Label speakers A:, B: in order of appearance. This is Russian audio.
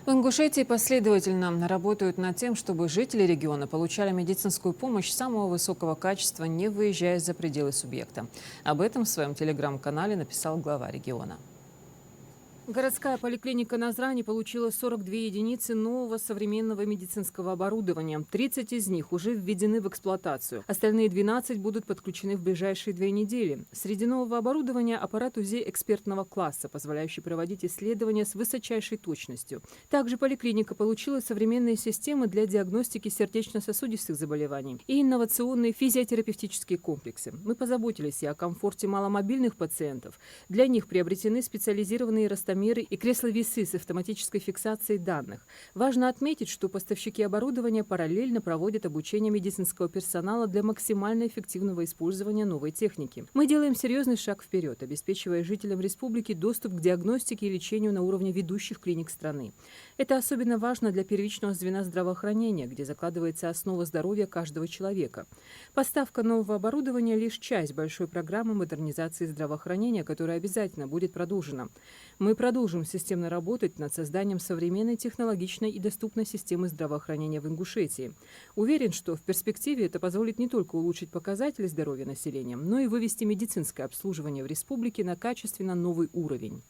A: В Ингушетии последовательно работают над тем, чтобы жители региона получали медицинскую помощь самого высокого качества, не выезжая за пределы субъекта. Об этом в своем телеграм-канале написал глава региона. Городская поликлиника Назрани получила 42 единицы нового современного медицинского оборудования. 30 из них уже введены в эксплуатацию. Остальные 12 будут подключены в ближайшие 2 недели. Среди нового оборудования аппарат УЗИ экспертного класса, позволяющий проводить исследования с высочайшей точностью. Также поликлиника получила современные системы для диагностики сердечно-сосудистых заболеваний и инновационные физиотерапевтические комплексы. Мы позаботились и о комфорте маломобильных пациентов. Для них приобретены специализированные растомеры и кресла-весы с автоматической фиксацией данных. Важно отметить, что поставщики оборудования параллельно проводят обучение медицинского персонала для максимально эффективного использования новой техники. Мы делаем серьезный шаг вперед, обеспечивая жителям республики доступ к диагностике и лечению на уровне ведущих клиник страны. Это особенно важно для первичного звена здравоохранения, где закладывается основа здоровья каждого человека. Поставка нового оборудования – лишь часть большой программы модернизации здравоохранения, которая обязательно будет продолжена. Мы продолжим системно работать над созданием современной, технологичной и доступной системы здравоохранения в Ингушетии. Уверен, что в перспективе это позволит не только улучшить показатели здоровья населения, но и вывести медицинское обслуживание в республике на качественно новый уровень.